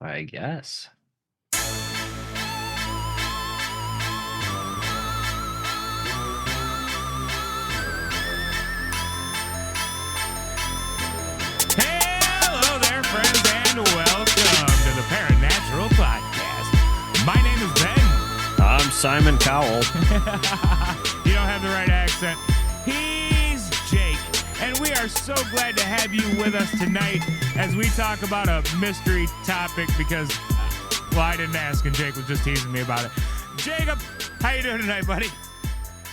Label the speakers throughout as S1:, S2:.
S1: I guess.
S2: Hello there, friends, and welcome to the Paranatural Podcast. My name is Ben.
S1: I'm Simon Cowell.
S2: You don't have the right accent. He's Jake, and we are so glad to have you with us tonight as we talk about a mystery topic because, well, I didn't ask, and Jake was just teasing me about it. Jacob, how you doing tonight, buddy?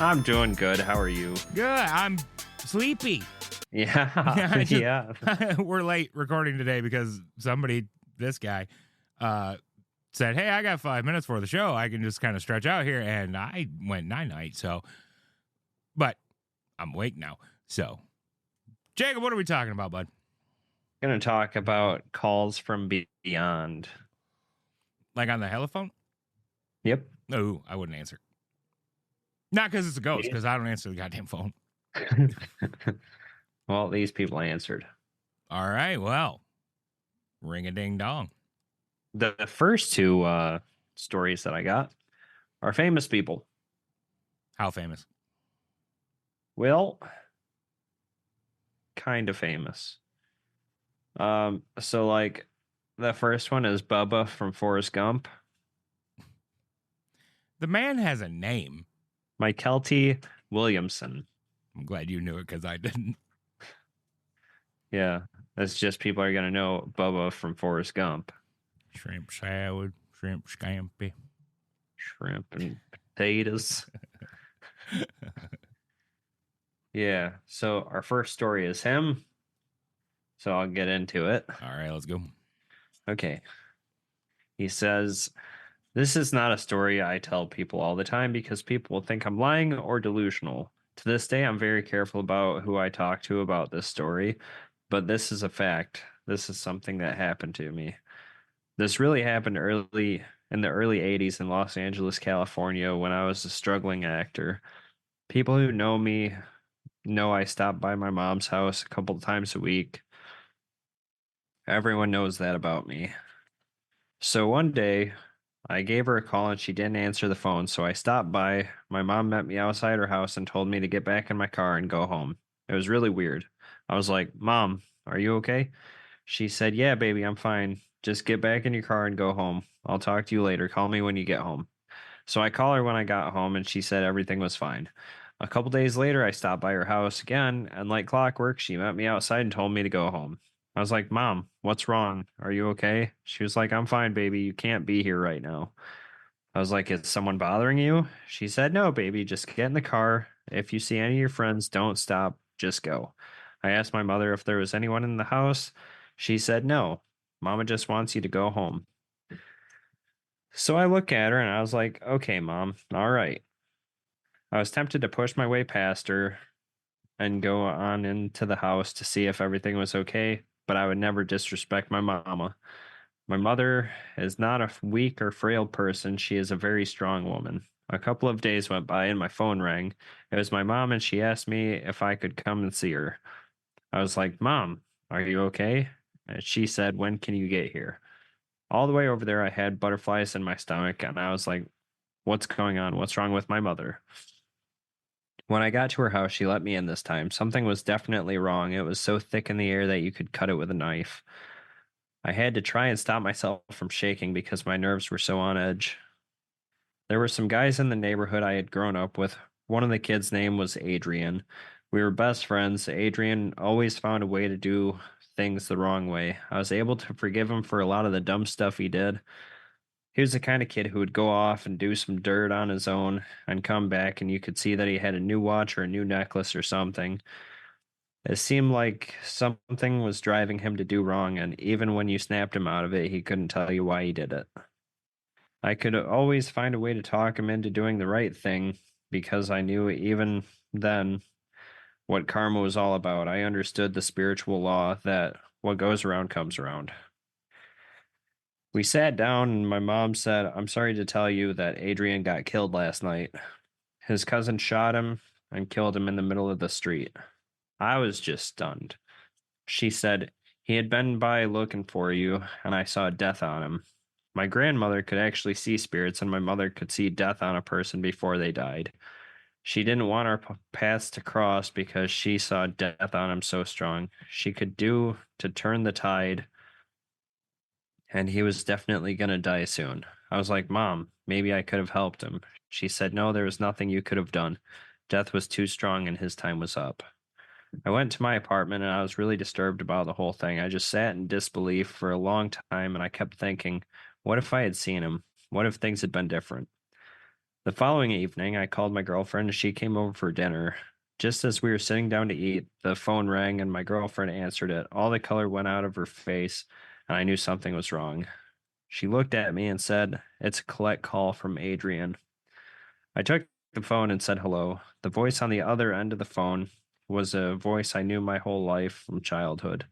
S1: I'm doing good. How are you?
S2: Good. I'm sleepy.
S1: Yeah. Yeah.
S2: We're late recording today because this guy, said, "Hey, I got 5 minutes for the show. I can just kind of stretch out here." And I went night. So, but I'm awake now. So, Jacob, what are we talking about, bud?
S1: Gonna talk about calls from beyond.
S2: Like on the telephone?
S1: Yep.
S2: No, I wouldn't answer. Not because it's a ghost, because I don't answer the goddamn phone.
S1: Well, these people answered.
S2: All right, well, ring a ding dong.
S1: The first two stories that I got are famous people.
S2: How famous?
S1: Well, kind of famous. So like the first one is Bubba from Forrest Gump.
S2: The man has a name.
S1: Mykelti Williamson.
S2: I'm glad you knew it because I didn't.
S1: Yeah, that's just people are gonna know Bubba from Forrest Gump.
S2: Shrimp salad, shrimp scampi.
S1: Shrimp and potatoes. Yeah, so our first story is him. So I'll get into it.
S2: All right, let's go.
S1: Okay. He says, "This is not a story I tell people all the time because people will think I'm lying or delusional. To this day, I'm very careful about who I talk to about this story, but this is a fact. This is something that happened to me. This really happened in the early 80s in Los Angeles, California, when I was a struggling actor. People who know me know I stop by my mom's house a couple times a week. Everyone knows that about me. So one day, I gave her a call and she didn't answer the phone, so I stopped by. My mom met me outside her house and told me to get back in my car and go home. It was really weird. I was like, 'Mom, are you okay?' She said, 'Yeah, baby, I'm fine. Just get back in your car and go home. I'll talk to you later. Call me when you get home.' So I called her when I got home and she said everything was fine. A couple days later, I stopped by her house again, and like clockwork, she met me outside and told me to go home. I was like, 'Mom, what's wrong? Are you okay?' She was like, 'I'm fine, baby. You can't be here right now.' I was like, 'Is someone bothering you?' She said, 'No, baby. Just get in the car. If you see any of your friends, don't stop. Just go.' I asked my mother if there was anyone in the house. She said, 'No. Mama just wants you to go home.' So I look at her and I was like, 'Okay, Mom. All right.' I was tempted to push my way past her and go on into the house to see if everything was okay, but I would never disrespect my mama. My mother is not a weak or frail person. She is a very strong woman. A couple of days went by and my phone rang. It was my mom and she asked me if I could come and see her. I was like, 'Mom, are you okay?' And she said, 'When can you get here?' All the way over there, I had butterflies in my stomach and I was like, 'What's going on? What's wrong with my mother?' When I got to her house, she let me in this time. Something was definitely wrong. It was so thick in the air that you could cut it with a knife. I had to try and stop myself from shaking because my nerves were so on edge. There were some guys in the neighborhood I had grown up with. One of the kids' name was Adrian. We were best friends. Adrian always found a way to do things the wrong way. I was able to forgive him for a lot of the dumb stuff he did. He was the kind of kid who would go off and do some dirt on his own and come back, and you could see that he had a new watch or a new necklace or something. It seemed like something was driving him to do wrong, and even when you snapped him out of it, he couldn't tell you why he did it. I could always find a way to talk him into doing the right thing because I knew even then what karma was all about. I understood the spiritual law that what goes around comes around. We sat down, and my mom said, 'I'm sorry to tell you that Adrian got killed last night. His cousin shot him and killed him in the middle of the street.' I was just stunned. She said, He had been by looking for you, and I saw death on him. My grandmother could actually see spirits, and my mother could see death on a person before they died. She didn't want our paths to cross because she saw death on him so strong. She could do to turn the tide, and he was definitely going to die soon. I was like, Mom, maybe I could have helped him. She said, No, there was nothing you could have done. Death was too strong, and his time was up. I went to my apartment and I was really disturbed about the whole thing. I just sat in disbelief for a long time and I kept thinking, what if I had seen him? What if things had been different? The following evening, I called my girlfriend and she came over for dinner. Just as we were sitting down to eat, the phone rang and my girlfriend answered it. All the color went out of her face and I knew something was wrong. She looked at me and said, It's a collect call from Adrian. I took the phone and said hello. The voice on the other end of the phone was a voice I knew my whole life from childhood.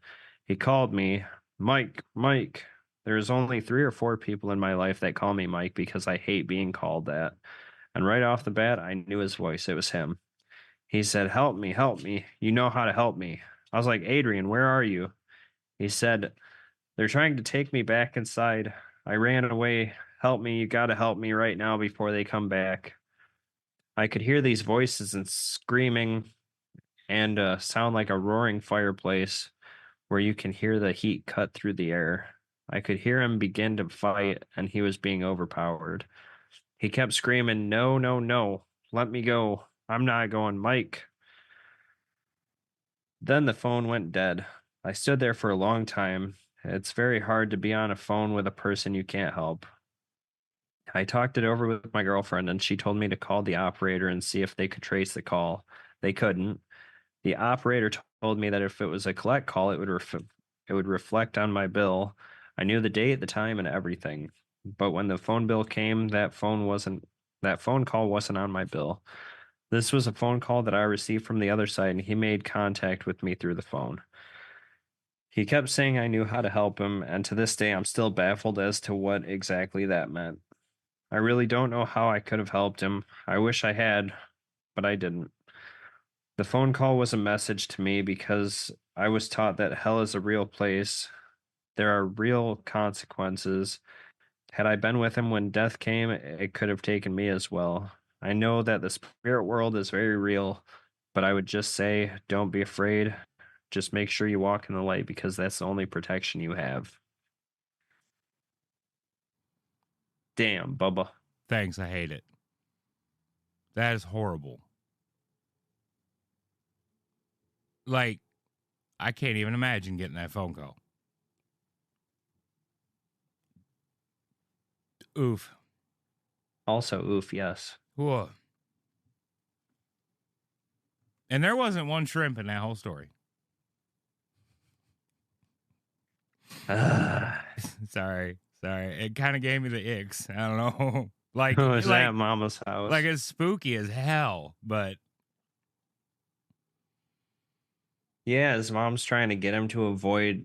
S1: He called me, Mike, Mike. There's only 3 or 4 people in my life that call me Mike because I hate being called that. And right off the bat, I knew his voice. It was him. He said, Help me, help me. You know how to help me. I was like, Adrian, where are you? He said, They're trying to take me back inside. I ran away. Help me. You got to help me right now before they come back. I could hear these voices and screaming and sound like a roaring fireplace where you can hear the heat cut through the air. I could hear him begin to fight, and he was being overpowered. He kept screaming, No, no, no. Let me go. I'm not going, Mike. Then the phone went dead. I stood there for a long time. It's very hard to be on a phone with a person you can't help. I talked it over with my girlfriend, and she told me to call the operator and see if they could trace the call. They couldn't. The operator told me that if it was a collect call, it would reflect on my bill. I knew the date, the time, and everything. But when the phone bill came, that phone call wasn't on my bill. This was a phone call that I received from the other side, and he made contact with me through the phone. He kept saying I knew how to help him, and to this day I'm still baffled as to what exactly that meant. I really don't know how I could have helped him. I wish I had, but I didn't. The phone call was a message to me because I was taught that hell is a real place. There are real consequences. Had I been with him when death came, it could have taken me as well. I know that the spirit world is very real, but I would just say don't be afraid. Just make sure you walk in the light because that's the only protection you have. Damn, Bubba.
S2: Thanks, I hate it. That is horrible. Like, I can't even imagine getting that phone call. Oof.
S1: Also, oof, yes.
S2: Whoa. And there wasn't one shrimp in that whole story. Sorry. It kind of gave me the icks. I don't know. like,
S1: Was
S2: like,
S1: that Mama's house?
S2: like it's spooky as hell, but
S1: Yeah, his mom's trying to get him to avoid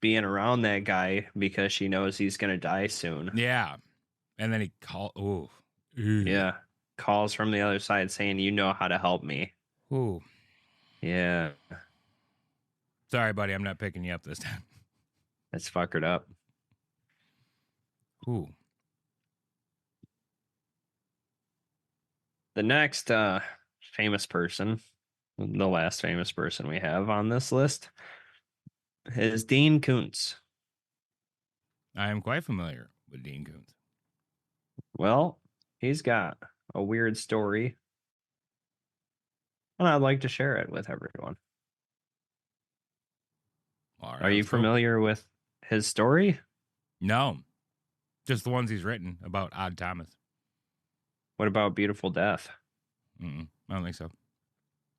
S1: being around that guy because she knows he's gonna die soon.
S2: yeah. And then he called. Ooh.
S1: Yeah. Calls from the other side saying, You know how to help me.
S2: Ooh.
S1: Yeah.
S2: Sorry, buddy. I'm not picking you up this time.
S1: That's fuckered up.
S2: Ooh.
S1: The next famous person, the last famous person we have on this list, is Dean Koontz.
S2: I am quite familiar with Dean Koontz.
S1: Well, he's got a weird story, and I'd like to share it with everyone.
S2: All right,
S1: Are you
S2: let's go.
S1: familiar with his story?
S2: No. Just the ones he's written about Odd Thomas.
S1: What about Beautiful Death?
S2: I don't think so.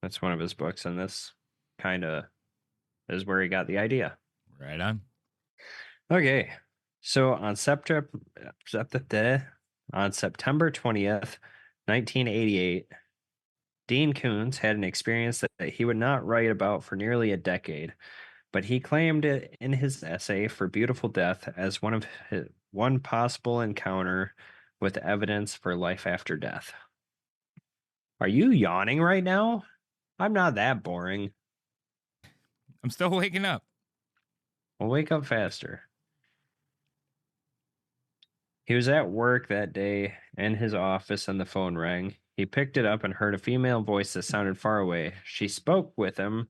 S1: That's one of his books, and this kind of is where he got the idea.
S2: Right on.
S1: Okay, so on September 20th, 1988, Dean Koontz had an experience that he would not write about for nearly a decade, but he claimed it in his essay for Beautiful Death as one possible encounter with evidence for life after death. Are you yawning right now? I'm not that boring.
S2: I'm still waking up.
S1: Well, wake up faster. He was at work that day in his office and the phone rang. He picked it up and heard a female voice that sounded far away. She spoke with him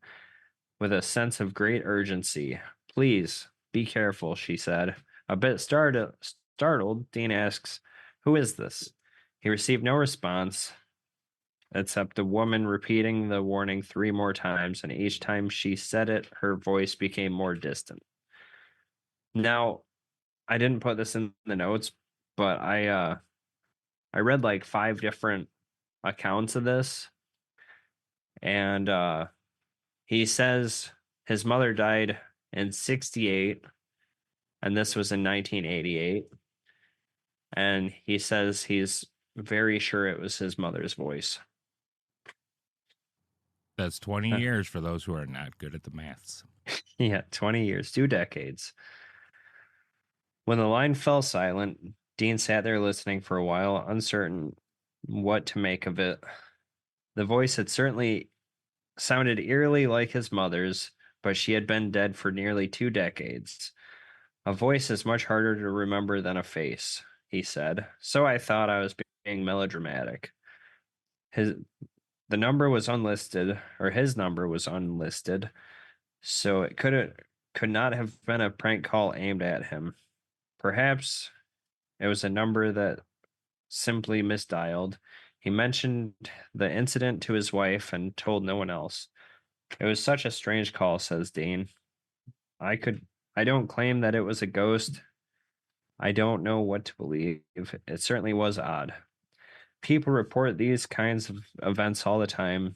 S1: with a sense of great urgency. Please be careful, she said. A bit startled, Dean asks, who is this? He received no response except the woman repeating the warning 3 more times, and each time she said it, her voice became more distant. Now, I didn't put this in the notes, but I read like 5 different accounts of this, and he says his mother died in 68, and this was in 1988. And he says he's very sure it was his mother's voice.
S2: That's 20 years for those who are not good at the maths.
S1: Yeah, 20 years, 2 decades. When the line fell silent, Dean sat there listening for a while, uncertain what to make of it. The voice had certainly sounded eerily like his mother's, but she had been dead for nearly 2 decades. A voice is much harder to remember than a face, he said. So I thought I was being melodramatic. His the number was unlisted, or his number was unlisted, so it could not have been a prank call aimed at him. Perhaps it was a number that simply misdialed. He mentioned the incident to his wife and told no one else. It was such a strange call, says Dean. I don't claim that it was a ghost. I don't know what to believe. It certainly was odd. People report these kinds of events all the time,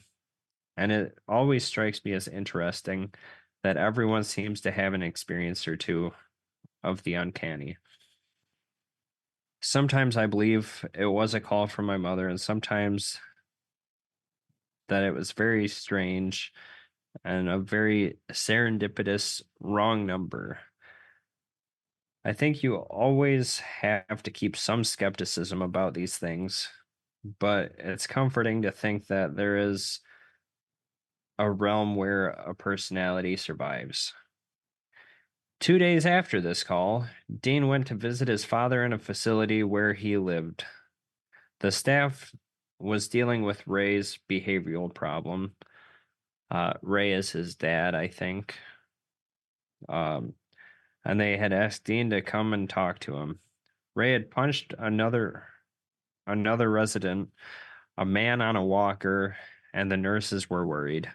S1: and it always strikes me as interesting that everyone seems to have an experience or two of the uncanny. Sometimes I believe it was a call from my mother, and sometimes that it was very strange and a very serendipitous wrong number. I think you always have to keep some skepticism about these things, but it's comforting to think that there is a realm where a personality survives. 2 days after this call, Dean went to visit his father in a facility where he lived. The staff was dealing with Ray's behavioral problem. Ray is his dad, I think. Um, and they had asked Dean to come and talk to him. Ray had punched another resident, a man on a walker, and the nurses were worried.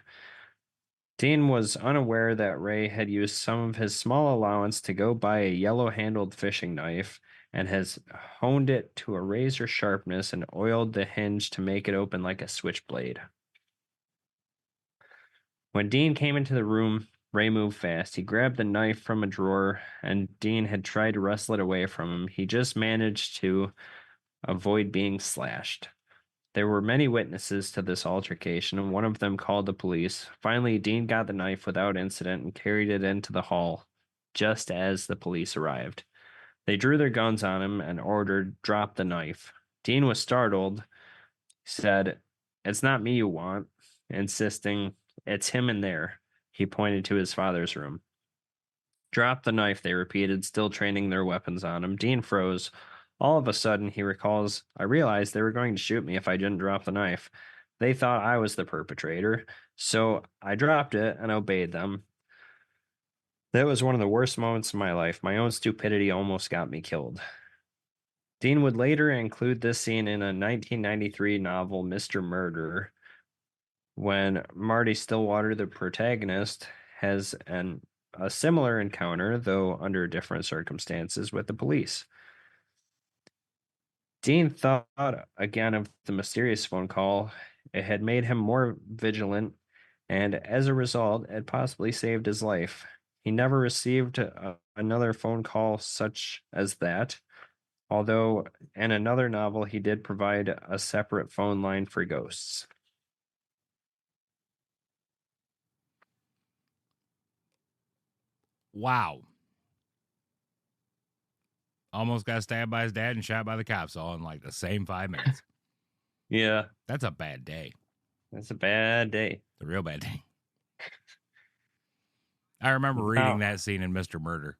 S1: Dean was unaware that Ray had used some of his small allowance to go buy a yellow-handled fishing knife and has honed it to a razor sharpness and oiled the hinge to make it open like a switchblade. When Dean came into the room, Ray moved fast. He grabbed the knife from a drawer, and Dean had tried to wrestle it away from him. He just managed to avoid being slashed. There were many witnesses to this altercation, and one of them called the police. Finally, Dean got the knife without incident and carried it into the hall, just as the police arrived. They drew their guns on him and ordered, "Drop the knife." Dean was startled, said, "It's not me you want," insisting, "It's him in there." He pointed to his father's room. "Drop the knife," they repeated, still training their weapons on him. Dean froze. All of a sudden, he recalls, "I realized they were going to shoot me if I didn't drop the knife. They thought I was the perpetrator, so I dropped it and obeyed them. That was one of the worst moments of my life. My own stupidity almost got me killed." Dean would later include this scene in a 1993 novel, Mr. Murder, when Marty Stillwater, the protagonist, has a similar encounter, though under different circumstances, with the police. Dean thought again of the mysterious phone call. It had made him more vigilant, and as a result, it possibly saved his life. He never received another phone call such as that, although in another novel, he did provide a separate phone line for ghosts.
S2: Wow. Almost got stabbed by his dad and shot by the cops all in like the same 5 minutes.
S1: Yeah,
S2: That's a bad day.
S1: that's a bad day.
S2: A real bad day. I remember reading
S1: Now,
S2: that scene in Mr. Murder.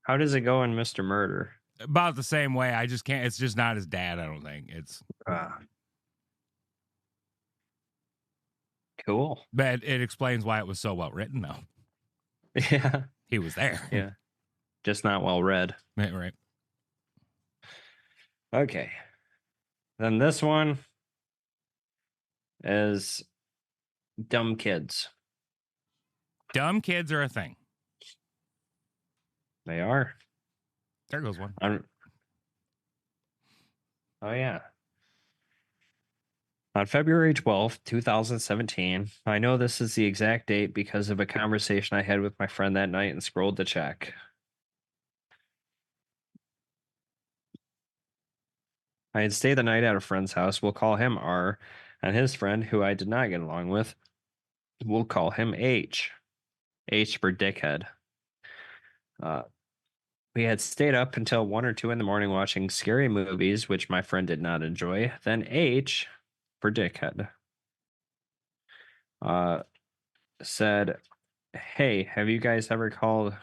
S1: how does it go in Mr. Murder?
S2: About the same way. I just can't. It's just not his dad. I don't think it's.
S1: Uh, cool.
S2: But it explains why it was so well written, though.
S1: Yeah.
S2: He was there.
S1: Yeah. Just not well read.
S2: Right.
S1: Okay. Then this one is dumb kids.
S2: Dumb kids are a thing.
S1: They are.
S2: There goes one.
S1: Oh, yeah. On February 12th, 2017, I know this is the exact date because of a conversation I had with my friend that night and scrolled the check. I had stayed the night at a friend's house. We'll call him R, and his friend, who I did not get along with, we'll call him H. H for dickhead. We had stayed up until 1 or 2 in the morning watching scary movies, which my friend did not enjoy. Then H for dickhead said, "Hey, have you guys ever called?"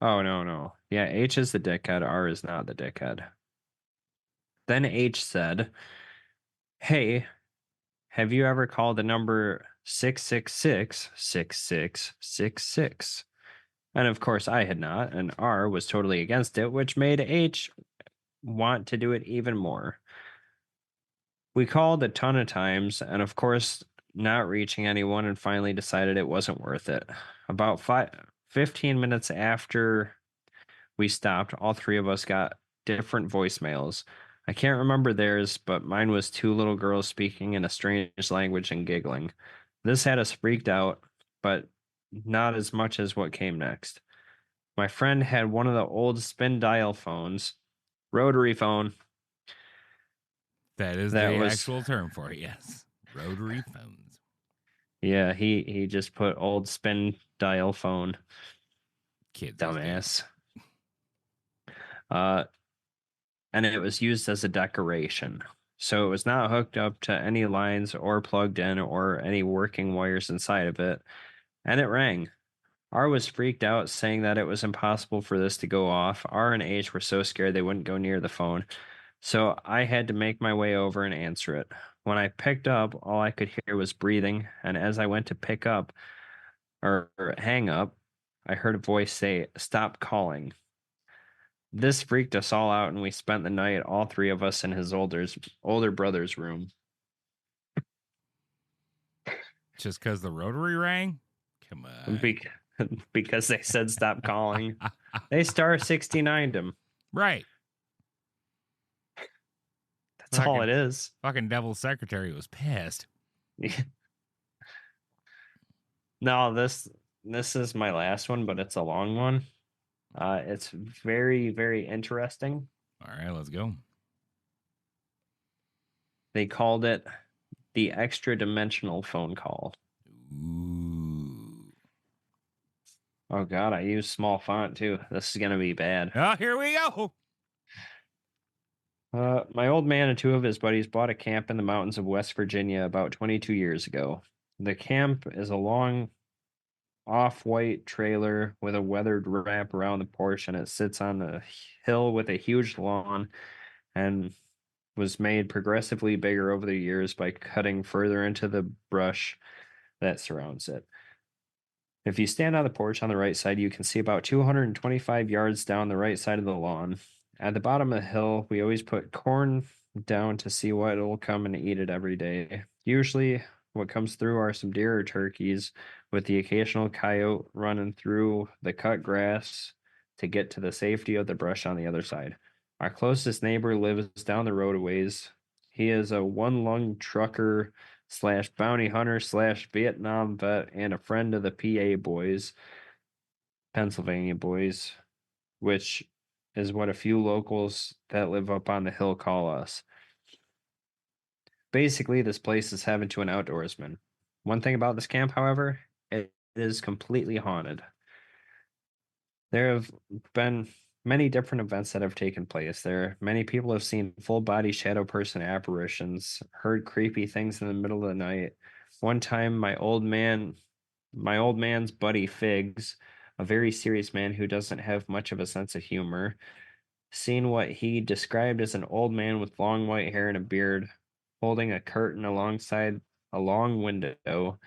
S1: Oh, no. Yeah, H is the dickhead. R is not the dickhead. Then H said, "Hey, have you ever called the number 666-6666?" And of course, I had not, and R was totally against it, which made H want to do it even more. We called a ton of times, and of course, not reaching anyone, and finally decided it wasn't worth it. About 15 minutes after we stopped, all three of us got different voicemails. I can't remember theirs, but mine was two little girls speaking in a strange language and giggling. This had us freaked out, but not as much as what came next. My friend had one of the old spin dial phones, rotary phone,
S2: That is
S1: that
S2: the
S1: was,
S2: actual term for it. Yes, rotary phones.
S1: yeah, he just put old spin dial phone.
S2: Kids these days.
S1: Dumbass. Uh, and it was used as a decoration. So it was not hooked up to any lines or plugged in or any working wires inside of it. And it rang. R was freaked out, saying that it was impossible for this to go off. R and H were so scared they wouldn't go near the phone. So I had to make my way over and answer it. When I picked up, all I could hear was breathing. And as I went to pick up or hang up, I heard a voice say, "Stop calling." This freaked us all out, and we spent the night, all three of us, in his older brother's room.
S2: Just because the rotary rang? Come on.
S1: Because they said stop calling. They star 69'd him.
S2: Right.
S1: That's all it is.
S2: Fucking devil's secretary was pissed.
S1: No, this is my last one, but it's a long one. It's very, very interesting.
S2: All right, let's go.
S1: They called it the extra dimensional phone call.
S2: Ooh.
S1: Oh God, I use small font too. This is gonna be bad.
S2: Oh, here we go.
S1: My old man and two of his buddies bought a camp in the mountains of West Virginia about 22 years ago. The camp is a long, off-white trailer with a weathered wrap around the porch, and it sits on a hill with a huge lawn and was made progressively bigger over the years by cutting further into the brush that surrounds it. If you stand on the porch on the right side, you can see about 225 yards down the right side of the lawn. At the bottom of the hill, we always put corn down to see what will come and eat it every day. Usually, what comes through are some deer or turkeys, with the occasional coyote running through the cut grass to get to the safety of the brush on the other side. Our closest neighbor lives down the road a ways. He is a one-lung trucker slash bounty hunter slash Vietnam vet and a friend of the PA boys, Pennsylvania boys, which is what a few locals that live up on the hill call us. Basically, this place is heaven to an outdoorsman. One thing about this camp, however, it is completely haunted. There have been many different events that have taken place there. Many people have seen full body shadow person apparitions, heard creepy things in the middle of the night. One time, my old man's buddy Figs, a very serious man who doesn't have much of a sense of humor, seen what he described as an old man with long white hair and a beard holding a curtain alongside a long window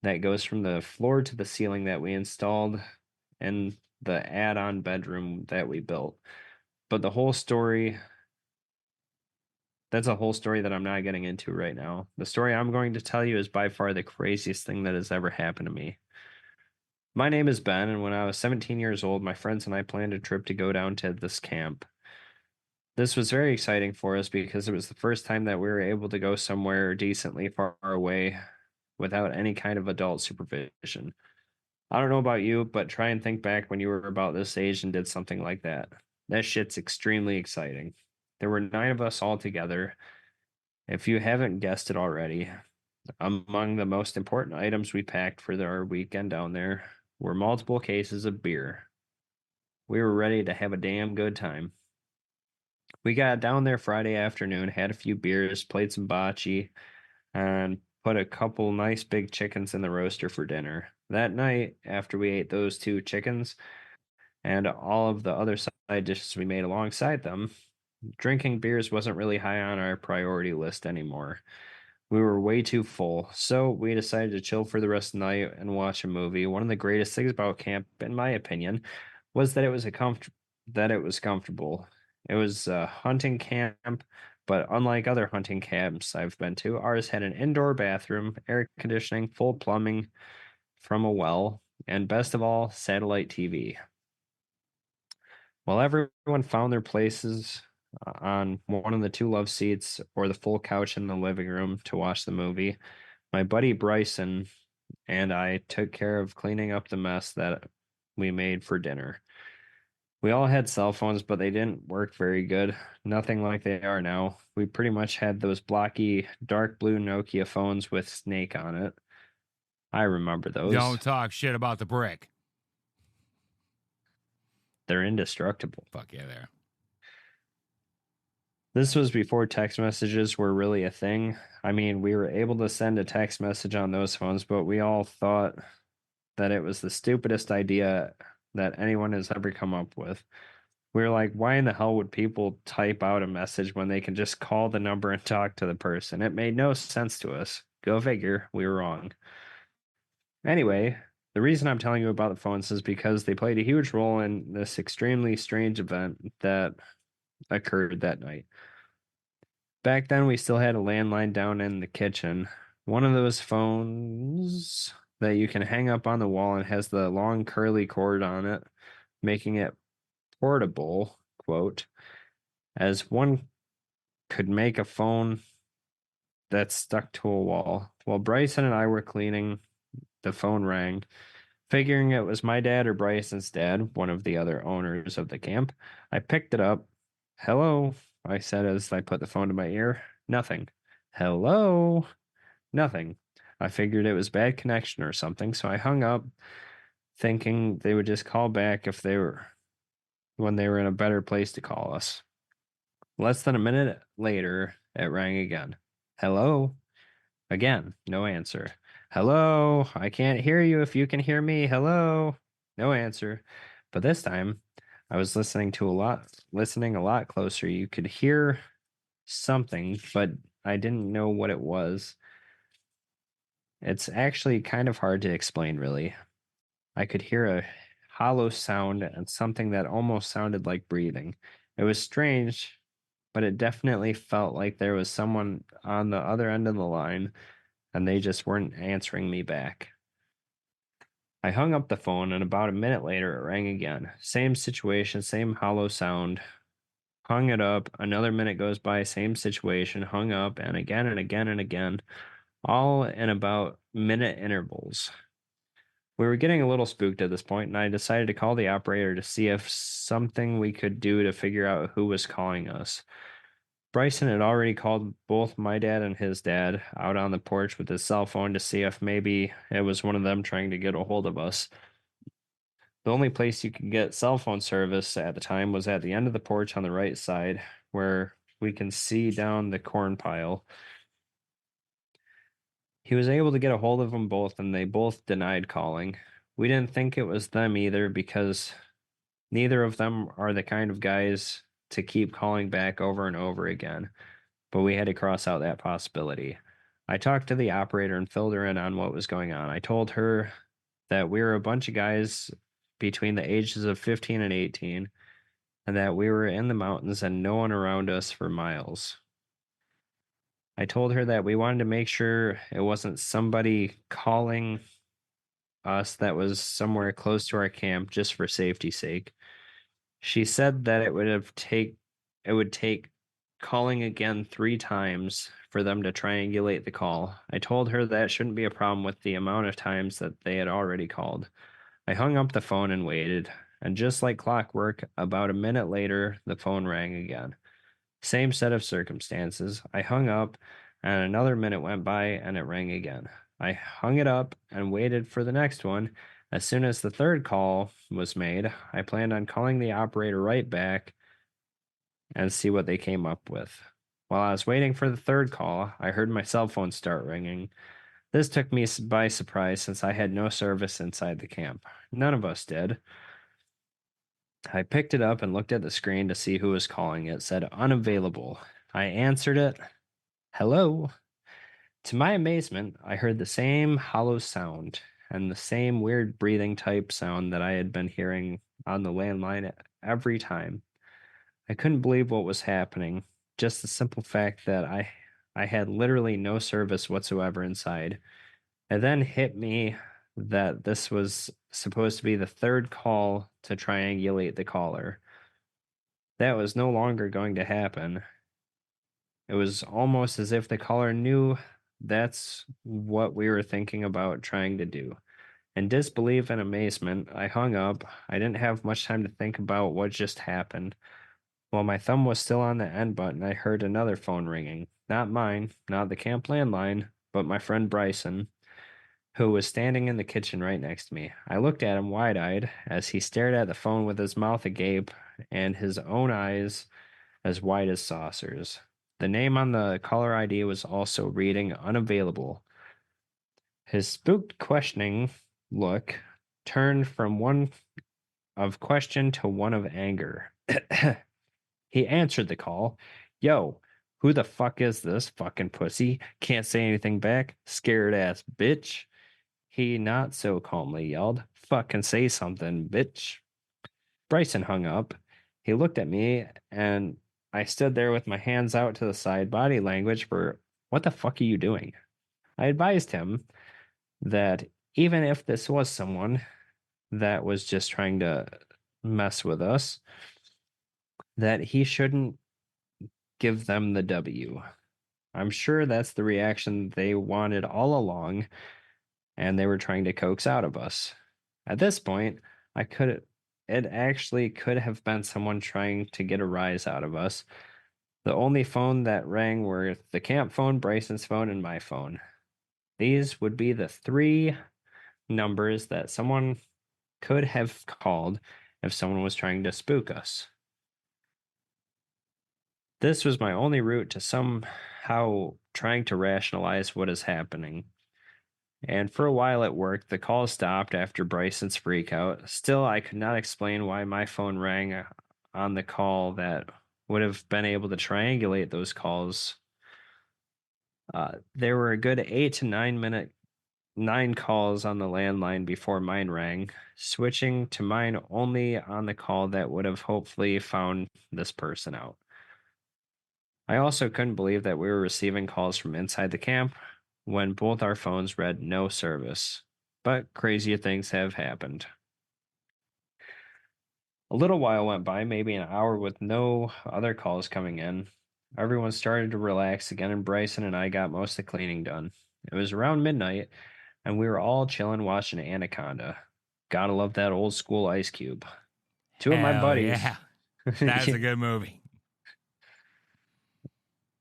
S1: that goes from the floor to the ceiling that we installed in the add-on bedroom that we built. But that's a whole story that I'm not getting into right now. The story I'm going to tell you is by far the craziest thing that has ever happened to me. My name is Ben, and when I was 17 years old, my friends and I planned a trip to go down to this camp. This was very exciting for us because it was the first time that we were able to go somewhere decently far away without any kind of adult supervision. I don't know about you, but try and think back when you were about this age and did something like that. That shit's extremely exciting. There were 9 of us all together. If you haven't guessed it already, among the most important items we packed for our weekend down there were multiple cases of beer. We were ready to have a damn good time. We got down there Friday afternoon, had a few beers, played some bocce, and put a couple nice big chickens in the roaster for dinner. That night, after we ate those 2 chickens and all of the other side dishes we made alongside them, drinking beers wasn't really high on our priority list anymore. We were way too full, so we decided to chill for the rest of the night and watch a movie. One of the greatest things about camp, in my opinion, was that it was comfortable. It was a hunting camp, but unlike other hunting camps I've been to, ours had an indoor bathroom, air conditioning, full plumbing from a well, and best of all, satellite TV. While everyone found their places on one of the 2 love seats or the full couch in the living room to watch the movie, my buddy Bryson and I took care of cleaning up the mess that we made for dinner. We all had cell phones, but they didn't work very good. Nothing like they are now. We pretty much had those blocky, dark blue Nokia phones with Snake on it. I remember those.
S2: Don't talk shit about the brick.
S1: They're indestructible.
S2: Fuck yeah, there.
S1: This was before text messages were really a thing. I mean, we were able to send a text message on those phones, but we all thought that it was the stupidest idea that anyone has ever come up with. We were like, why in the hell would people type out a message when they can just call the number and talk to the person? It made no sense to us. Go figure, we were wrong. Anyway, the reason I'm telling you about the phones is because they played a huge role in this extremely strange event that occurred that night. Back then, we still had a landline down in the kitchen. One of those phones that you can hang up on the wall and has the long curly cord on it, making it portable, quote, as one could make a phone that's stuck to a wall. While Bryson and I were cleaning, the phone rang. Figuring it was my dad or Bryson's dad, one of the other owners of the camp, I picked it up. Hello, I said as I put the phone to my ear. Nothing. Hello? Nothing. I figured it was bad connection or something, so I hung up, thinking they would just call back if they were when they were in a better place to call us. Less than a minute later, it rang again. Hello? Again, no answer. Hello? I can't hear you if you can hear me. Hello? No answer. But this time, I was listening a lot closer. You could hear something, but I didn't know what it was. It's actually kind of hard to explain, really. I could hear a hollow sound and something that almost sounded like breathing. It was strange, but it definitely felt like there was someone on the other end of the line and they just weren't answering me back. I hung up the phone and about a minute later it rang again. Same situation, same hollow sound. Hung it up. Another minute goes by, same situation, hung up, and again and again and again, all in about minute intervals. We were getting a little spooked at this point, and I decided to call the operator to see if something we could do to figure out who was calling us. Bryson had already called both my dad and his dad out on the porch with his cell phone to see if maybe it was one of them trying to get a hold of us. The only place you could get cell phone service at the time was at the end of the porch on the right side, where we can see down the corn pile. He was able to get a hold of them both, and they both denied calling. We didn't think it was them either because neither of them are the kind of guys to keep calling back over and over again, but we had to cross out that possibility. I talked to the operator and filled her in on what was going on. I told her that we were a bunch of guys between the ages of 15 and 18, and that we were in the mountains and no one around us for miles. I told her that we wanted to make sure it wasn't somebody calling us that was somewhere close to our camp just for safety's sake. She said that it would take calling again 3 times for them to triangulate the call. I told her that shouldn't be a problem with the amount of times that they had already called. I hung up the phone and waited, and just like clockwork, about a minute later, the phone rang again. Same set of circumstances. I hung up, and another minute went by, and it rang again. I hung it up and waited for the next one. As soon as the third call was made, I planned on calling the operator right back and see what they came up with. While I was waiting for the third call, I heard my cell phone start ringing. This took me by surprise since I had no service inside the camp. None of us did. I picked it up and looked at the screen to see who was calling. It said unavailable. I answered it. Hello. To my amazement, I heard the same hollow sound and the same weird breathing type sound that I had been hearing on the landline every time. I couldn't believe what was happening. Just the simple fact that I had literally no service whatsoever inside. It then hit me that this was supposed to be the third call to triangulate the caller. That was no longer going to happen. It was almost as if the caller knew that's what we were thinking about trying to do. In disbelief and amazement, I hung up. I didn't have much time to think about what just happened. While my thumb was still on the end button, I heard another phone ringing. Not mine, not the camp landline, but my friend Bryson, who was standing in the kitchen right next to me. I looked at him wide eyed as he stared at the phone with his mouth agape and his own eyes as wide as saucers. The name on the caller ID was also reading unavailable. His spooked, questioning look turned from one of question to one of anger. He answered the call. Yo, who the fuck is this fucking pussy? Can't say anything back. Scared ass bitch. He not so calmly yelled, fucking say something, bitch. Bryson hung up. He looked at me, and I stood there with my hands out to the side, body language for, what the fuck are you doing? I advised him that even if this was someone that was just trying to mess with us, that he shouldn't give them the W. I'm sure that's the reaction they wanted all along, and they were trying to coax out of us. At this point, it actually could have been someone trying to get a rise out of us. The only phone that rang were the camp phone, Bryson's phone, and my phone. These would be the 3 numbers that someone could have called if someone was trying to spook us. This was my only route to somehow trying to rationalize what is happening. And for a while it worked. The call stopped after Bryson's freakout. Still, I could not explain why my phone rang on the call that would have been able to triangulate those calls. There were a good 9 calls on the landline before mine rang, switching to mine only on the call that would have hopefully found this person out. I also couldn't believe that we were receiving calls from inside the camp when both our phones read no service. But crazier things have happened. A little while went by, maybe an hour with no other calls coming in. Everyone started to relax again, and Bryson and I got most of the cleaning done. It was around midnight, and we were all chilling watching Anaconda. Gotta love that old school Ice Cube. 2 of my
S2: Hell
S1: buddies.
S2: yeah. That's a good movie.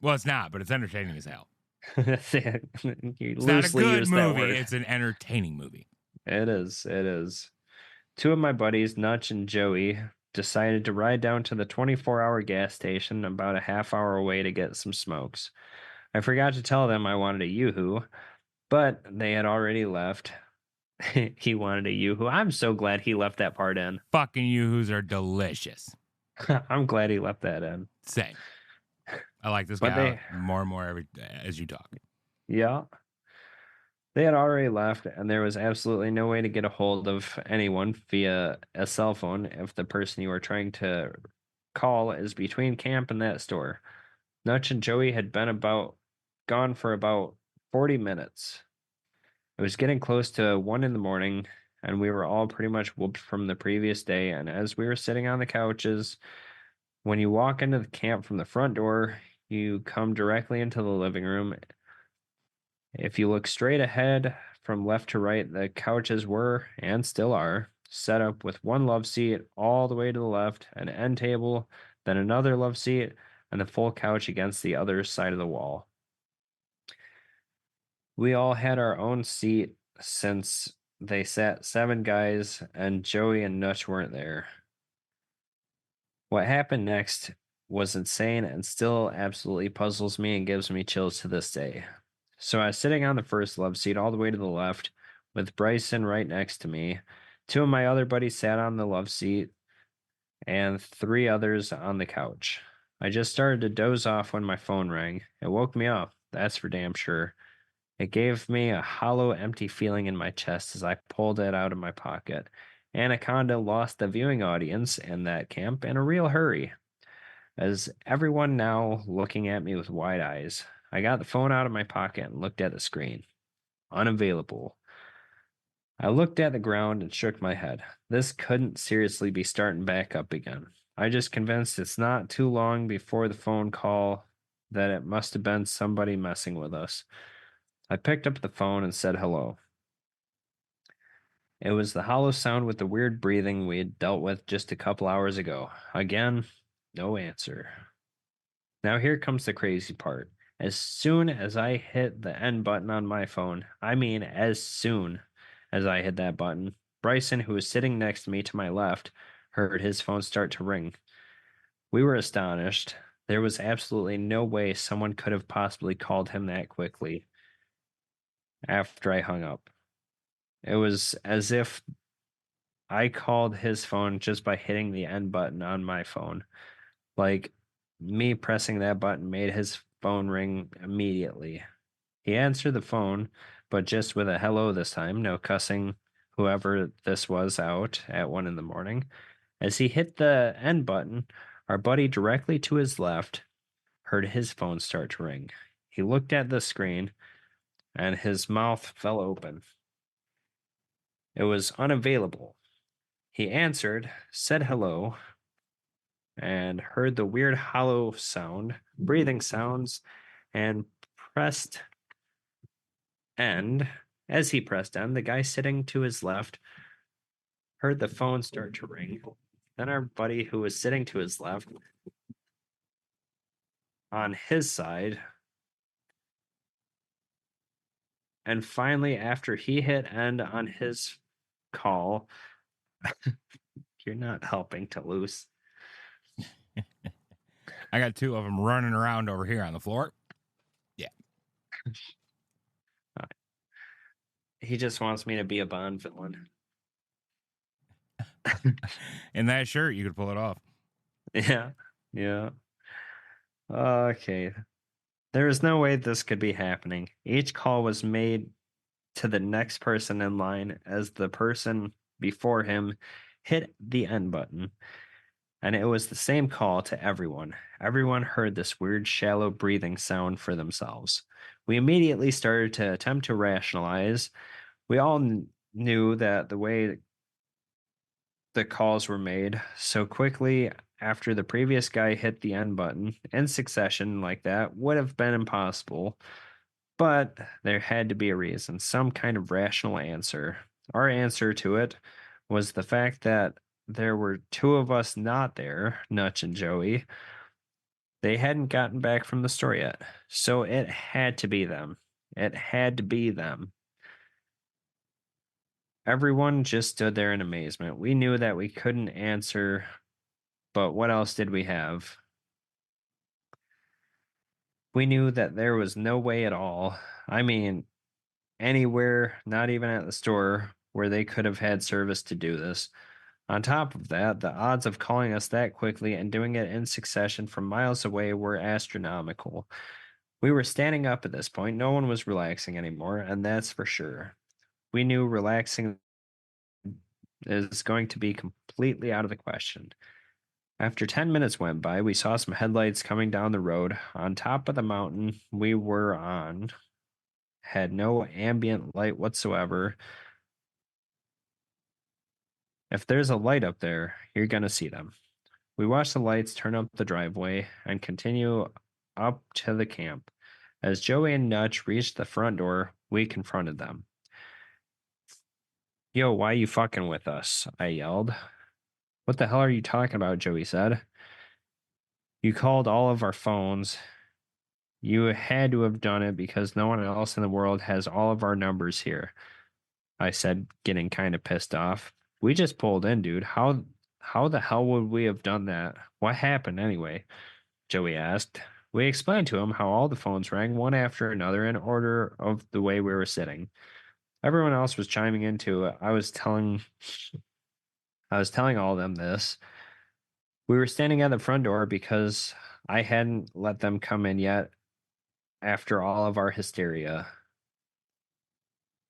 S2: Well, it's not, but it's entertaining as hell.
S1: You
S2: It's not a
S1: loosely
S2: good
S1: use that
S2: movie.
S1: word.
S2: It's an entertaining movie.
S1: It is. It is. 2 of my buddies, Nutch and Joey, decided to ride down to the 24-hour gas station about a half hour away to get some smokes. I forgot to tell them I wanted a Yoo-hoo, but they had already left. He wanted a Yoo-hoo. I'm so glad he left that part in.
S2: Fucking yoo-hoos are delicious.
S1: I'm glad he left that in.
S2: Same. I like this
S1: But
S2: guy
S1: they,
S2: more and more every as you talk.
S1: yeah, they had already left, and there was absolutely no way to get a hold of anyone via a cell phone if the person you were trying to call is between camp and that store. Nutch and Joey had been gone for about 40 minutes. It was getting close to 1 in the morning, and we were all pretty much whooped from the previous day. And as we were sitting on the couches, when you walk into the camp from the front door, you come directly into the living room. If you look straight ahead from left to right, the couches were, and still are, set up with one love seat all the way to the left, an end table, then another love seat, and the full couch against the other side of the wall. We all had our own seat since they sat 7 guys and Joey and Nutch weren't there. What happened next was insane and still absolutely puzzles me and gives me chills to this day. So I was sitting on the first love seat all the way to the left with Bryson right next to me. 2 of my other buddies sat on the love seat and 3 others on the couch. I just started to doze off when my phone rang. It woke me up, that's for damn sure. It gave me a hollow, empty feeling in my chest as I pulled it out of my pocket. Anaconda lost the viewing audience in that camp in a real hurry, as everyone now looking at me with wide eyes. I got the phone out of my pocket and looked at the screen. Unavailable. I looked at the ground and shook my head. This couldn't seriously be starting back up again. I just convinced it's not too long before the phone call that it must have been somebody messing with us. I picked up the phone and said hello. It was the hollow sound with the weird breathing we had dealt with just a couple hours ago. Again, no answer. Now here comes the crazy part. As soon as I hit the end button on my phone, I mean as soon as I hit that button, Bryson, who was sitting next to me to my left, heard his phone start to ring. We were astonished. There was absolutely no way someone could have possibly called him that quickly after I hung up. It was as if I called his phone just by hitting the end button on my phone. Like me pressing that button made his phone ring immediately. He answered the phone, but just with a hello this time, no cussing whoever this was out at 1 in the morning. As he hit the end button, our buddy directly to his left heard his phone start to ring. He looked at the screen and his mouth fell open. It was unavailable. He answered, said hello, and heard the weird hollow sound, breathing sounds, and pressed end. As he pressed end, the guy sitting to his left heard the phone start to ring. Then our buddy who was sitting to his left on his side. And finally, after he hit end on his call, you're not helping to lose.
S2: I got 2 of them running around over here on the floor. Yeah.
S1: He just wants me to be a Bond villain.
S2: In that shirt, you could pull it off.
S1: Yeah. Yeah. Okay. There is no way this could be happening. Each call was made to the next person in line as the person before him hit the end button. And it was the same call to everyone. Everyone heard this weird, shallow breathing sound for themselves. We immediately started to attempt to rationalize. We all knew that the way the calls were made so quickly after the previous guy hit the end button in succession like that would have been impossible. But there had to be a reason, some kind of rational answer. Our answer to it was the fact that there were 2 of us not there, Nutch and Joey. They hadn't gotten back from the store yet. So it had to be them. It had to be them. Everyone just stood there in amazement. We knew that we couldn't answer, but what else did we have? We knew that there was no way at all. I mean, anywhere, not even at the store, where they could have had service to do this. On top of that, the odds of calling us that quickly and doing it in succession from miles away were astronomical. We were standing up at this point. No one was relaxing anymore, and that's for sure. We knew relaxing is going to be completely out of the question. After 10 minutes went by, we saw some headlights coming down the road. On top of the mountain we were on, had no ambient light whatsoever. If there's a light up there, you're going to see them. We watched the lights turn up the driveway and continue up to the camp. As Joey and Nutch reached the front door, we confronted them. Yo, why you fucking with us? I yelled. What the hell are you talking about? Joey said. You called all of our phones. You had to have done it because no one else in the world has all of our numbers here. I said, getting kind of pissed off. We just pulled in, dude. How the hell would we have done that? What happened anyway? Joey asked. We explained to him how all the phones rang one after another in order of the way we were sitting. Everyone else was chiming into it. I was telling all of them this. We were standing at the front door because I hadn't let them come in yet after all of our hysteria.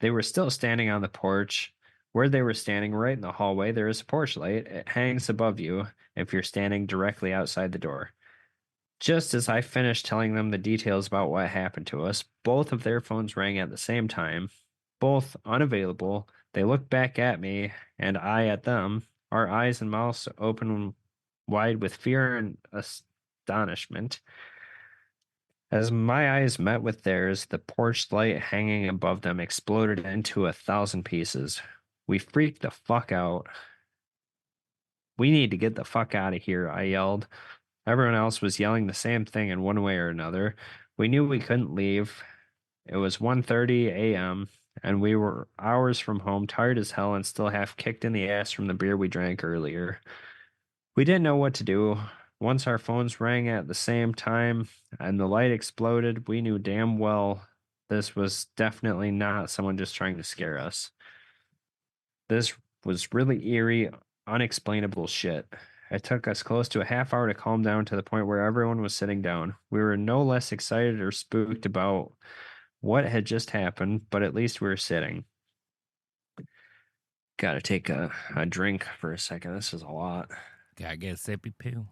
S1: They were still standing on the porch. Where they were standing, right in the hallway, there is a porch light. It hangs above you if you're standing directly outside the door. Just as I finished telling them the details about what happened to us, both of their phones rang at the same time, both unavailable. They looked back at me and I at them, our eyes and mouths open wide with fear and astonishment. As my eyes met with theirs, the porch light hanging above them exploded into 1,000 pieces. We freaked the fuck out. We need to get the fuck out of here, I yelled. Everyone else was yelling the same thing in one way or another. We knew we couldn't leave. It was 1:30 a.m., and we were hours from home, tired as hell, and still half kicked in the ass from the beer we drank earlier. We didn't know what to do. Once our phones rang at the same time and the light exploded, we knew damn well this was definitely not someone just trying to scare us. This was really eerie, unexplainable shit. It took us close to a half hour to calm down to the point where everyone was sitting down. We were no less excited or spooked about what had just happened, but at least we were sitting. Gotta take a drink for a second. This is a lot.
S2: Gotta get a sippy poo.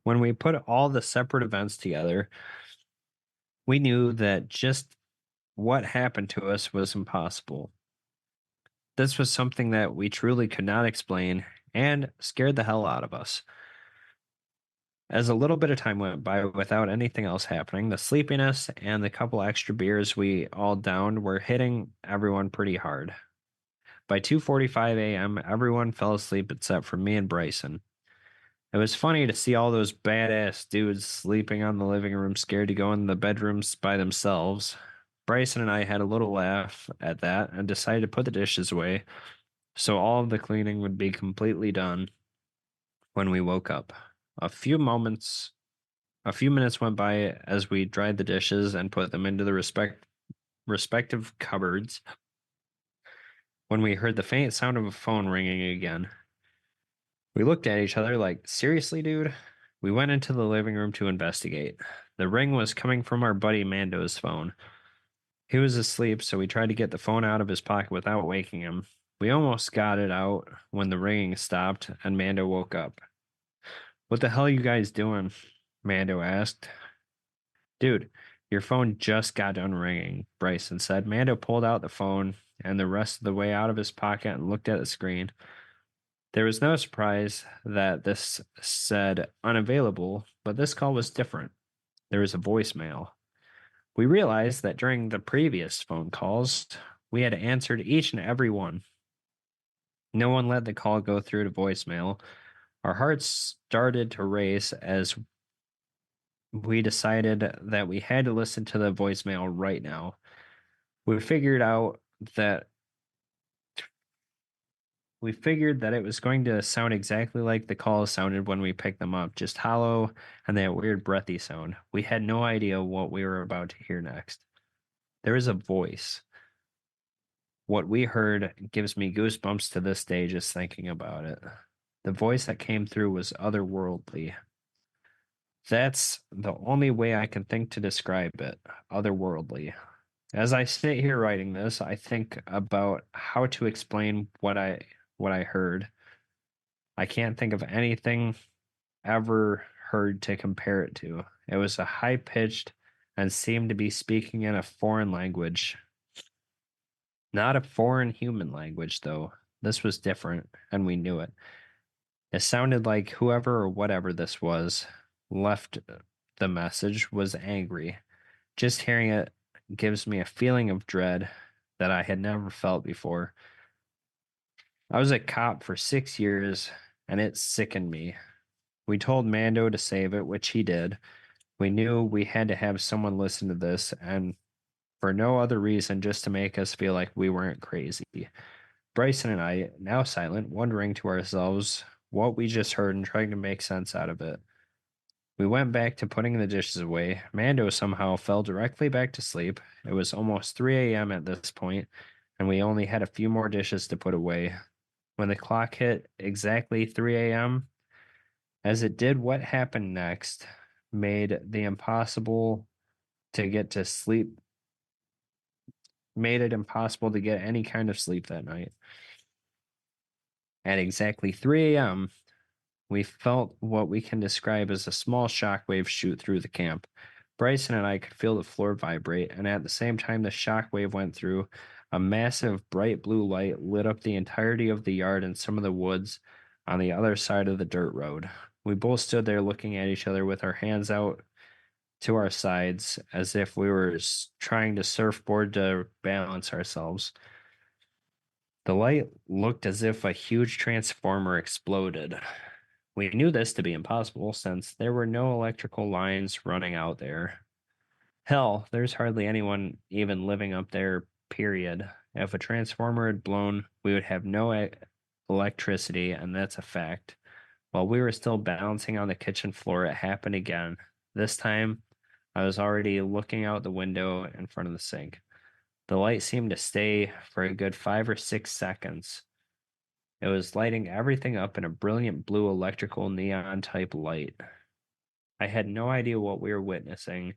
S1: When we put all the separate events together, we knew that just what happened to us was impossible. This was something that we truly could not explain and scared the hell out of us. As a little bit of time went by without anything else happening, the sleepiness and the couple extra beers we all downed were hitting everyone pretty hard. By 2:45 a.m., everyone fell asleep except for me and Bryson. It was funny to see all those badass dudes sleeping on the living room, scared to go in the bedrooms by themselves. Bryson and I had a little laugh at that and decided to put the dishes away so all of the cleaning would be completely done when we woke up. A few moments, a few minutes went by as we dried the dishes and put them into the respective cupboards when we heard the faint sound of a phone ringing again. We looked at each other like, seriously, dude? We went into the living room to investigate. The ring was coming from our buddy Mando's phone. He was asleep, so we tried to get the phone out of his pocket without waking him. We almost got it out when the ringing stopped and Mando woke up. What the hell are you guys doing? Mando asked. Dude, your phone just got done ringing, Bryson said. Mando pulled out the phone and the rest of the way out of his pocket and looked at the screen. There was no surprise that this said unavailable, but this call was different. There was a voicemail. We realized that during the previous phone calls, we had answered each and every one. No one let the call go through to voicemail. Our hearts started to race as we decided that we had to listen to the voicemail right now. We figured out that We figured that it was going to sound exactly like the calls sounded when we picked them up, just hollow and that weird breathy sound. We had no idea what we were about to hear next. There is a voice. What we heard gives me goosebumps to this day just thinking about it. The voice that came through was otherworldly. That's the only way I can think to describe it, otherworldly. As I sit here writing this, I think about how to explain what I heard. I can't think of anything ever heard to compare it to. It was a high pitched and seemed to be speaking in a foreign language. Not a foreign human language, though. This was different, and we knew it. It sounded like whoever or whatever this was left the message was angry. Just hearing it gives me a feeling of dread that I had never felt before. I was a cop for 6 years, and it sickened me. We told Mando to save it, which he did. We knew we had to have someone listen to this, and for no other reason, just to make us feel like we weren't crazy. Bryson and I, now silent, wondering to ourselves what we just heard and trying to make sense out of it. We went back to putting the dishes away. Mando somehow fell directly back to sleep. It was almost 3 a.m. at this point, and we only had a few more dishes to put away. When the clock hit exactly 3 a.m., as it did, what happened next made the impossible to get to sleep, made it impossible to get any kind of sleep that night. At exactly 3 a.m., we felt what we can describe as a small shockwave shoot through the camp. Bryson and I could feel the floor vibrate, and at the same time the shockwave went through, a massive bright blue light lit up the entirety of the yard and some of the woods on the other side of the dirt road. We both stood there looking at each other with our hands out to our sides as if we were trying to surfboard to balance ourselves. The light looked as if a huge transformer exploded. We knew this to be impossible since there were no electrical lines running out there. Hell, there's hardly anyone even living up there, period. If a transformer had blown, we would have no electricity, and that's a fact. While we were still balancing on the kitchen floor, it happened again. This time, I was already looking out the window in front of the sink. The light seemed to stay for a good 5 or 6 seconds. It was lighting everything up in a brilliant blue electrical neon type light. I had no idea what we were witnessing.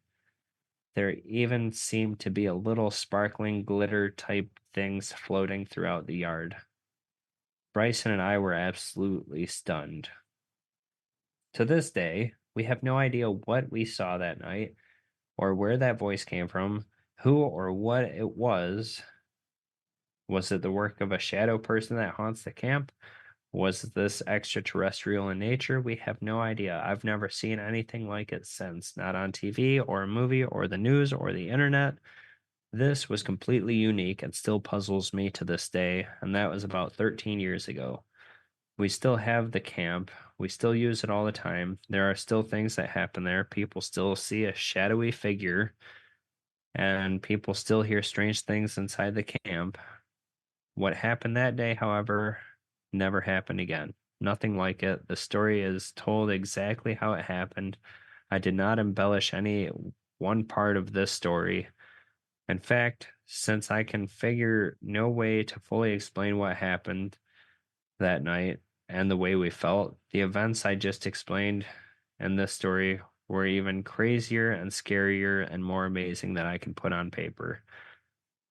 S1: There even seemed to be a little sparkling glitter type things floating throughout the yard. Bryson and I were absolutely stunned. To this day, we have no idea what we saw that night or where that voice came from, who or what it was. Was it the work of a shadow person that haunts the camp? Was this extraterrestrial in nature? We have no idea. I've never seen anything like it since, not on TV or a movie or the news or the internet. This was completely unique and still puzzles me to this day, and that was about 13 years ago. We still have the camp. We still use it all the time. There are still things that happen there. People still see a shadowy figure, and people still hear strange things inside the camp. What happened that day, however, never happened again. Nothing like it. The story is told exactly how it happened. I did not embellish any one part of this story. In fact, since I can figure no way to fully explain what happened that night and the way we felt, the events I just explained in this story were even crazier and scarier and more amazing than I can put on paper.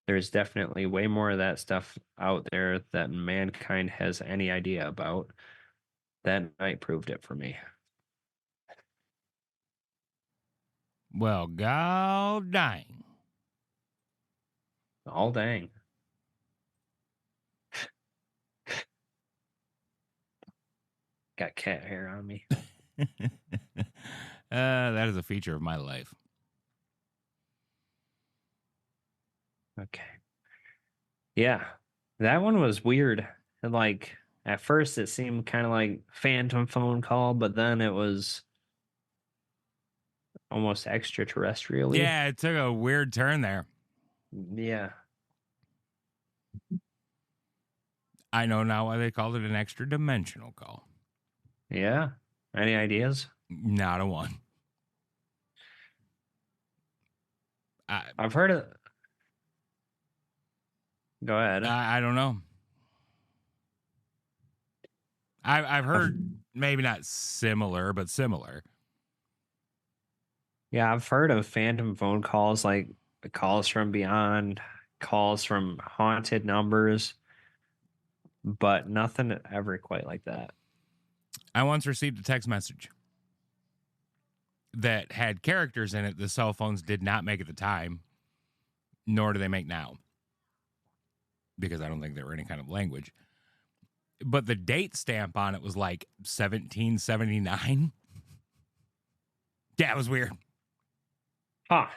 S1: There's definitely way more of that stuff out there than mankind has any idea about. That night proved it for me.
S2: Well, god dang.
S1: All dang. Got cat hair on me.
S2: That is a feature of my life.
S1: Okay. Yeah. That one was weird. And like at first it seemed kind of like phantom phone call, but then it was almost extraterrestrially.
S2: Yeah, it took a weird turn there.
S1: Yeah.
S2: I know now why they called it an extra dimensional call.
S1: Yeah. Any ideas?
S2: Not a one.
S1: I've heard of. Go ahead.
S2: I don't know. I've heard maybe not similar, but similar.
S1: Yeah, I've heard of phantom phone calls, like calls from beyond, calls from haunted numbers, but nothing ever quite like that.
S2: I once received a text message that had characters in it the cell phones did not make at the time, nor do they make now, because I don't think there were any kind of language. But the date stamp on it was like 1779. Yeah, it was weird.
S1: Huh.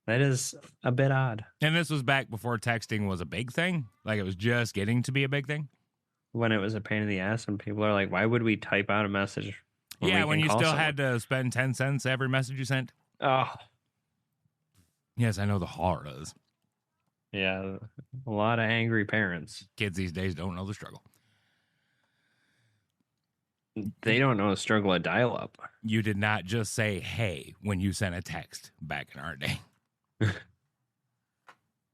S1: That is a bit odd.
S2: And this was back before texting was a big thing. Like, it was just getting to be a big thing.
S1: When it was a pain in the ass, and people are like, why would we type out a message?
S2: When you still had to spend 10 cents every message you sent.
S1: Oh,
S2: Yes, I know the horrors.
S1: yeah. A lot of angry parents.
S2: Kids these days don't know the struggle.
S1: They don't know the struggle of dial up.
S2: You did not just say, hey, when you sent a text back in our day.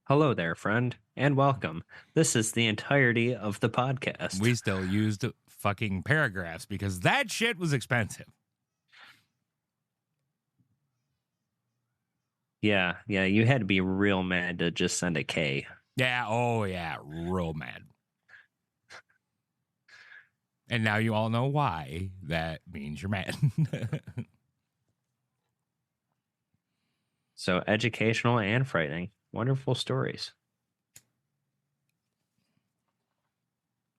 S1: Hello there, friend, and welcome. This is the entirety of the podcast.
S2: We still used fucking paragraphs because that shit was expensive.
S1: Yeah, you had to be real mad to just send a K.
S2: Yeah, oh yeah, real mad. And now you all know why that means you're mad.
S1: So educational and frightening. Wonderful stories.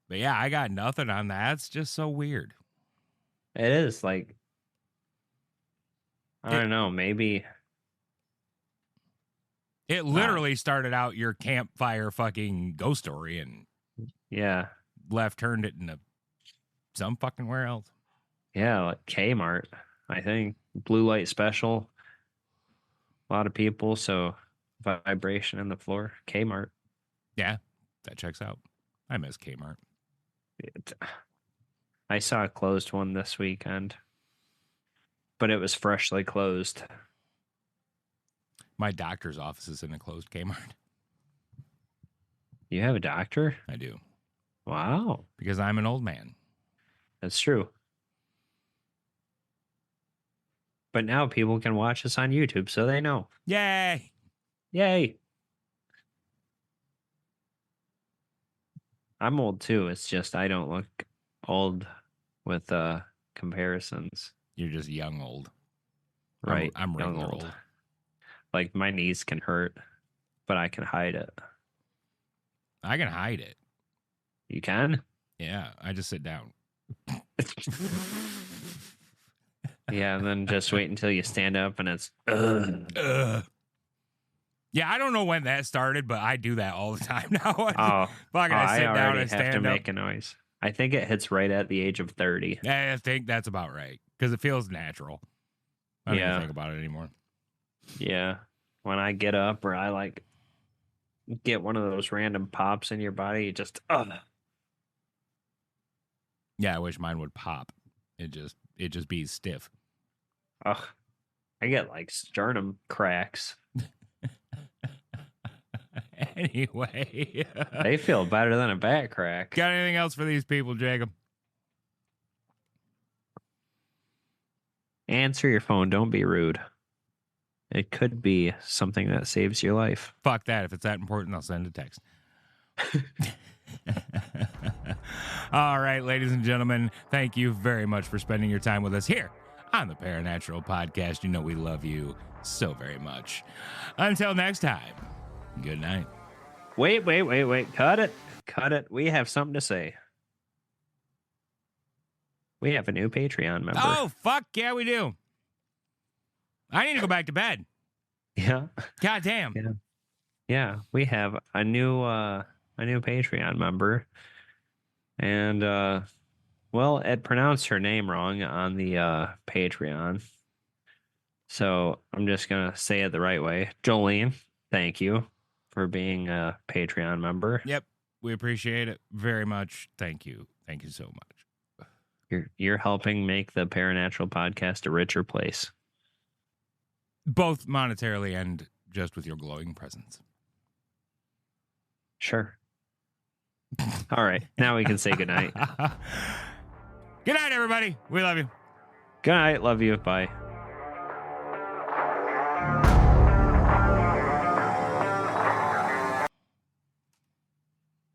S2: But yeah, I got nothing on that. It's just so weird.
S1: It is like, I don't know, maybe.
S2: It literally started out your campfire fucking ghost story and
S1: Yeah.
S2: left turned it into some fucking where else.
S1: Yeah, like Kmart, I think. Blue light special. A lot of people, so vibration in the floor. Kmart.
S2: Yeah, that checks out. I miss Kmart.
S1: I saw a closed one this weekend, but it was freshly closed.
S2: My doctor's office is in a closed Kmart.
S1: You have a doctor?
S2: I do.
S1: Wow.
S2: Because I'm an old man.
S1: That's true. But now people can watch us on YouTube, so they know.
S2: Yay!
S1: Yay. I'm old too. It's just I don't look old with comparisons.
S2: You're just young old.
S1: Right.
S2: I'm
S1: young
S2: regular old.
S1: Like my knees can hurt, but I can hide it.
S2: I can hide it.
S1: You can?
S2: Yeah, I just sit down.
S1: Yeah, and then just wait until you stand up and it's ugh.
S2: Yeah, I don't know when that started, but I do that all the time now.
S1: I
S2: sit down and
S1: have
S2: stand
S1: to
S2: up.
S1: make a noise. I think it hits right at the age of 30.
S2: I think that's about right because it feels natural. I don't even think about it anymore.
S1: Yeah. When I get up or I like get one of those random pops in your body, you just
S2: Yeah, I wish mine would pop. It just be stiff.
S1: ugh. I get like sternum cracks.
S2: Anyway.
S1: They feel better than a back crack.
S2: Got anything else for these people, Jacob?
S1: Answer your phone. Don't be rude. It could be something that saves your life.
S2: Fuck that. If it's that important, I'll send a text. All right, ladies and gentlemen, thank you very much for spending your time with us here on the Paranatural Podcast. You know we love you so very much. Until next time, good night.
S1: Wait. Cut it. We have something to say. We have a new Patreon member.
S2: Oh, fuck yeah, we do. I need to go back to bed.
S1: Yeah.
S2: God damn.
S1: Yeah. We have a new Patreon member. And well, it pronounced her name wrong on the Patreon. So I'm just gonna say it the right way. Jolene, thank you for being a Patreon member.
S2: Yep. We appreciate it very much. Thank you. Thank you so much.
S1: You're helping make the Paranatural podcast a richer place.
S2: Both monetarily and just with your glowing presence.
S1: Sure. All right. Now we can say goodnight.
S2: Good night, everybody. We love you.
S1: Good night. Love you. Bye.